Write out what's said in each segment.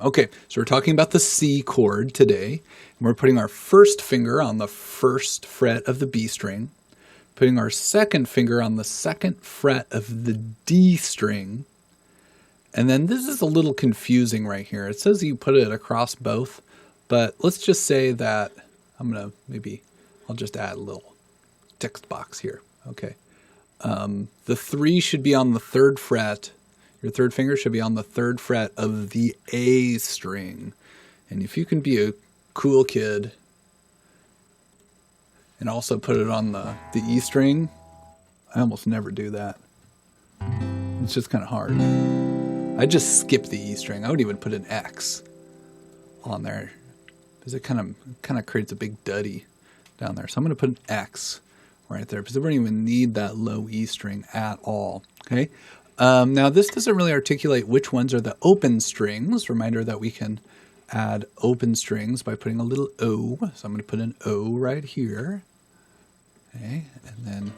Okay, so we're talking about the C chord today. And we're putting our first finger on the first fret of the B string, putting our second finger on the second fret of the D string. And then this is a little confusing right here. It says you put it across both, but let's just say that I'll just add a little text box here. Okay. The 3 should be on the third fret. Your third finger should be on the third fret of the A string. And if you can be a cool kid and also put it on the E string, I almost never do that. It's just kind of hard. I just skip the E string. I would even put an X on there because it kind of creates a big duddy down there. So I'm going to put an X right there because we don't even need that low E string at all. Okay. Now this doesn't really articulate which ones are the open strings. Reminder that we can add open strings by putting a little O. So I'm going to put an O right here. Okay. And then,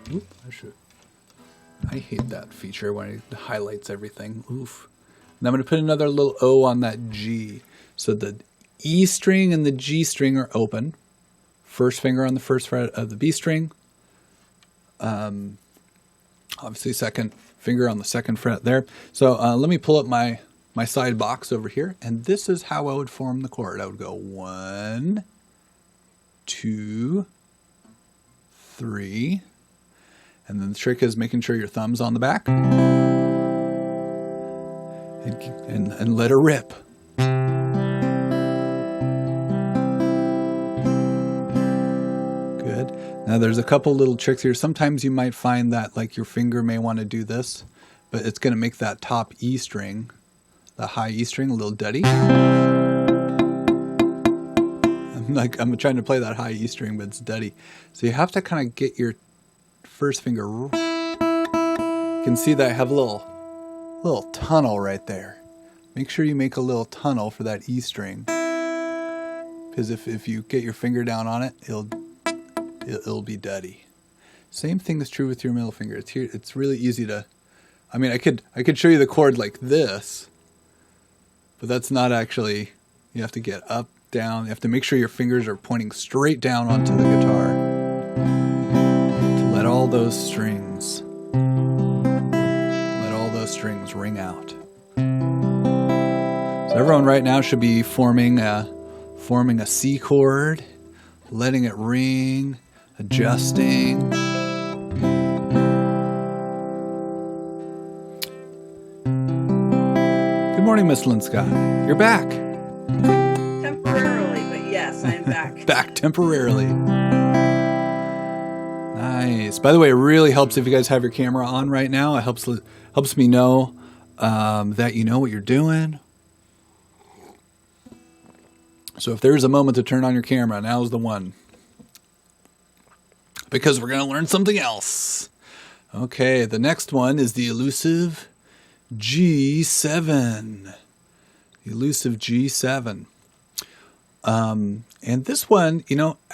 I hate that feature when it highlights everything. Oof. And I'm going to put another little O on that G. So the E string and the G string are open. First finger on the first fret of the B string. Obviously second finger on the second fret there. So let me pull up my side box over here. And this is how I would form the chord. I would go 1, 2, 3. And then the trick is making sure your thumb's on the back. And let her rip. Good. Now there's a couple little tricks here. Sometimes you might find that like your finger may want to do this, but it's going to make that top E string, the high E string, a little duddy. I'm trying to play that high E string, but it's duddy. So you have to kind of get your first finger. You can see that I have a little tunnel right there. Make sure you make a little tunnel for that E string, because if you get your finger down on it, it'll be duddy. Same thing is true with your middle finger. It's really easy to. I mean, I could show you the chord like this, but that's not actually. You have to get up, down. You have to make sure your fingers are pointing straight down onto the guitar to let all those strings ring out. So everyone right now should be forming a C chord, letting it ring, adjusting. Good morning, Miss Linska. You're back. Temporarily, but yes, I'm back. Back temporarily. Nice. By the way, it really helps if you guys have your camera on right now. It helps me know that you know what you're doing. So if there's a moment to turn on your camera, now's the one. Because we're going to learn something else. Okay, the next one is the elusive G7. The elusive G7. And this one,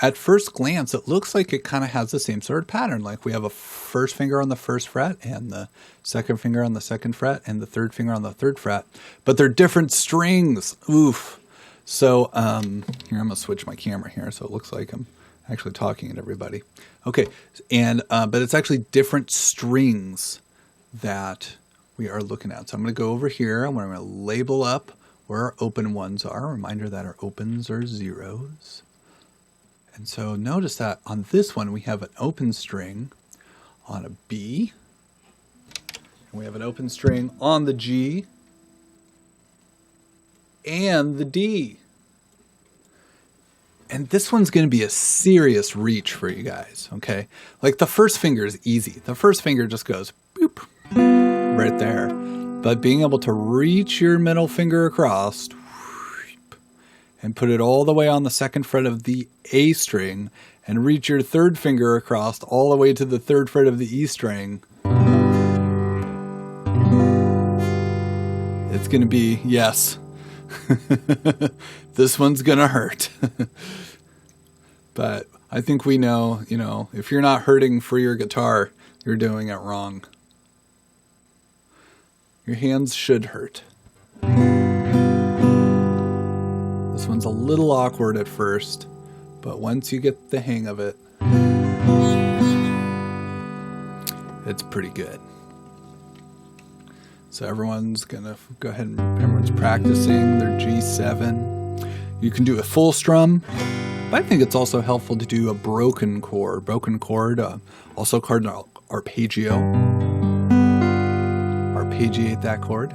at first glance, it looks like it kind of has the same sort of pattern. Like we have a first finger on the first fret and the second finger on the second fret and the third finger on the third fret. But they're different strings. Oof. So here, I'm going to switch my camera here so it looks like I'm actually talking at everybody. Okay, and but it's actually different strings that we are looking at. So I'm going to go over here and we're going to label up where our open ones are. Reminder that our opens are zeros. And so notice that on this one we have an open string on a B. And we have an open string on the G and the D. And this one's going to be a serious reach for you guys, okay? Like the first finger is easy. The first finger just goes boop right there. But being able to reach your middle finger across and put it all the way on the second fret of the A string and reach your third finger across all the way to the third fret of the E string. It's going to be, yes. This one's going to hurt. But I think we know, if you're not hurting for your guitar, you're doing it wrong. Your hands should hurt. one's a little awkward at first, but once you get the hang of it, it's pretty good. So everyone's gonna go ahead and everyone's practicing their G7. You can do a full strum, but I think it's also helpful to do a broken chord. Also called an arpeggio. Arpeggiate that chord.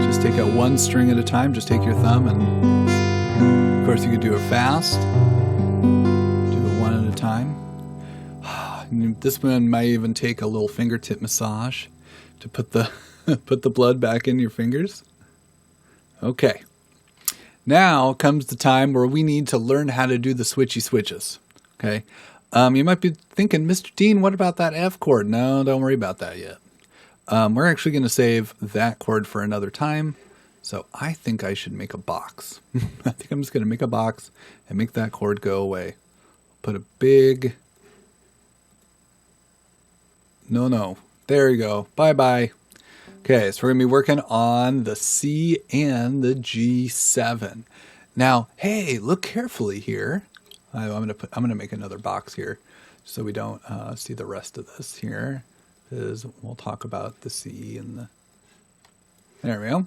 Just take out one string at a time. Just take your thumb, and of course you could do it fast. Do it one at a time. This one might even take a little fingertip massage to put the put the blood back in your fingers. Okay. Now comes the time where we need to learn how to do the switchy switches. Okay. You might be thinking, Mr. Dean, what about that F chord? No, don't worry about that yet. We're actually going to save that chord for another time. So I think I should make a box. I think I'm just going to make a box and make that chord go away. Put a big... No. There you go. Bye-bye. Okay, so we're going to be working on the C and the G7. Now, hey, look carefully here. I'm going to make another box here so we don't see the rest of this here. Because we'll talk about the C and the... There we go.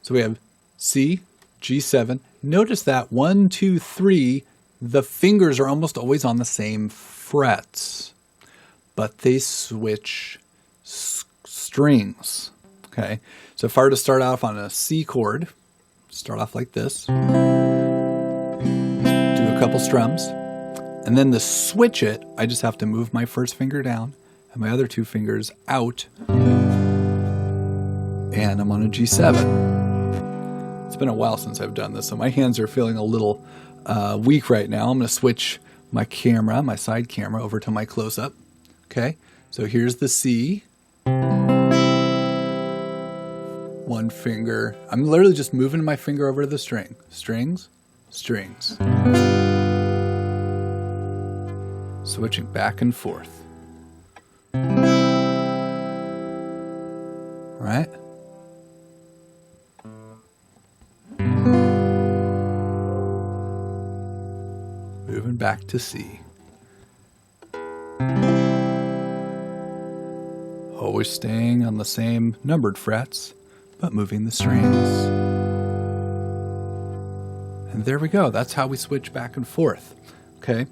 So we have C, G7. Notice that 1, 2, 3, the fingers are almost always on the same frets, but they switch strings. Okay, so if I were to start off on a C chord, start off like this, do a couple strums, and then to switch it, I just have to move my first finger down and my other two fingers out, and I'm on a G7. It's been a while since I've done this, so my hands are feeling a little weak right now. I'm going to switch my camera, my side camera, over to my close-up. Okay, so here's the C. One finger. I'm literally just moving my finger over to the string. Strings, strings. Switching back and forth. Right? Moving back to C. Always staying on the same numbered frets, but moving the strings. And there we go. That's how we switch back and forth. Okay.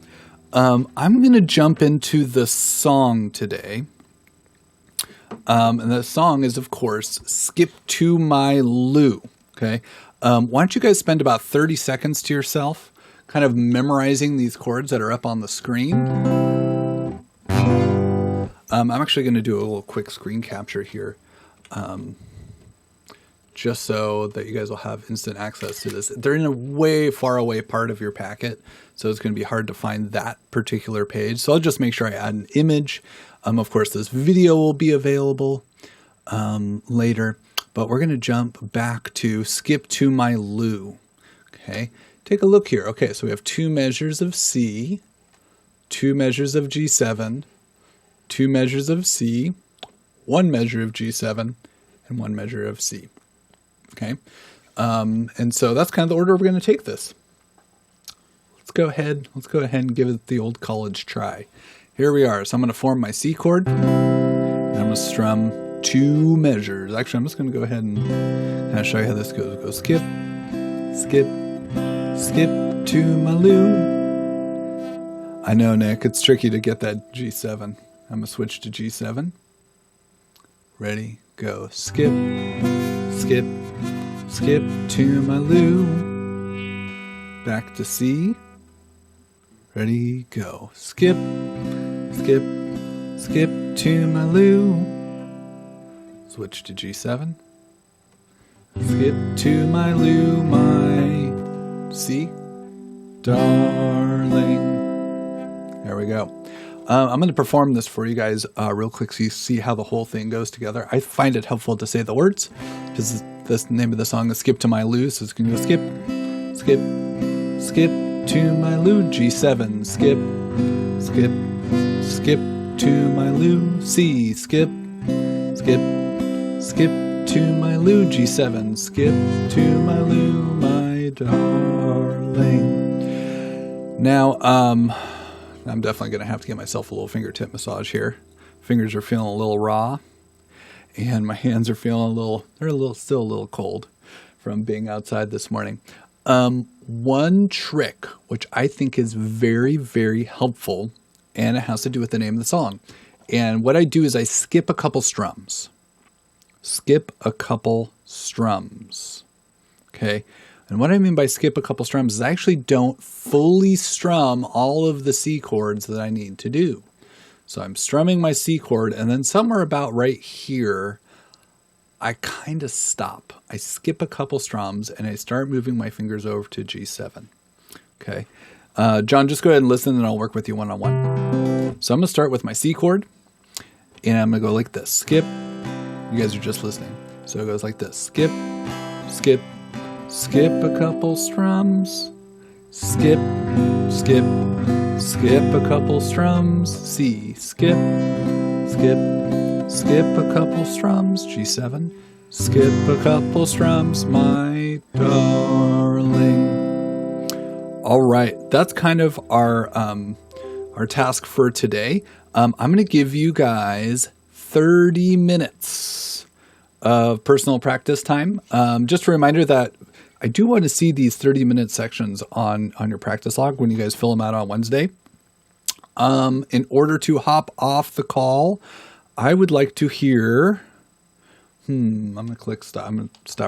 I'm going to jump into the song today. And the song is, of course, Skip to My Lou. Okay. Why don't you guys spend about 30 seconds to yourself kind of memorizing these chords that are up on the screen. I'm actually going to do a little quick screen capture here. Just so that you guys will have instant access to this. They're in a way far away part of your packet, so it's going to be hard to find that particular page. So I'll just make sure I add an image. Of course, this video will be available later, but we're going to jump back to Skip to My Lou. Okay, take a look here. Okay, so we have 2 measures of C, 2 measures of G7, 2 measures of C, 1 measure of G7, and 1 measure of C. Okay, and so that's kind of the order we're going to take this. Let's go ahead and give it the old college try. Here we are. So I'm going to form my C chord, and I'm going to strum 2 measures. Actually, I'm just going to go ahead and kind of show you how this goes. Go skip, skip, skip to my Lou. I know, Nick, it's tricky to get that G7. I'm going to switch to G7. Ready, go. Skip, skip, skip to my Lou. Back to C. Ready, go. Skip, skip, skip to my Lou. Switch to G7. Skip to my Lou, my C. Darling. There we go. I'm going to perform this for you guys real quick so you see how the whole thing goes together. I find it helpful to say the words because the name of the song is Skip to My Lou. So it's going to go skip, skip, skip to my Lou. G7, skip, skip, skip to my Lou. C, skip, skip, skip to my Lou, G7. Skip to my Lou, my darling. Now, I'm definitely going to have to get myself a little fingertip massage here. Fingers are feeling a little raw, and my hands are feeling still a little cold from being outside this morning. One trick, which I think is very, very helpful, and it has to do with the name of the song. And what I do is I skip a couple strums. Skip a couple strums. Okay. And what I mean by skip a couple strums is I actually don't fully strum all of the C chords that I need to do. So I'm strumming my C chord, and then somewhere about right here, I kind of stop. I skip a couple strums, and I start moving my fingers over to G7. Okay. John, just go ahead and listen, and I'll work with you one-on-one. So I'm going to start with my C chord, and I'm going to go like this. Skip. You guys are just listening. So it goes like this. Skip, skip, skip a couple strums. Skip, skip, skip a couple strums. C, skip, skip, skip a couple strums. G7, skip a couple strums, my darling. All right, that's kind of our task for today. I'm going to give you guys 30 minutes of personal practice time. Just a reminder that I do want to see these 30-minute sections on your practice log when you guys fill them out on Wednesday. In order to hop off the call, I would like to hear... I'm going to click stop. I'm going to stop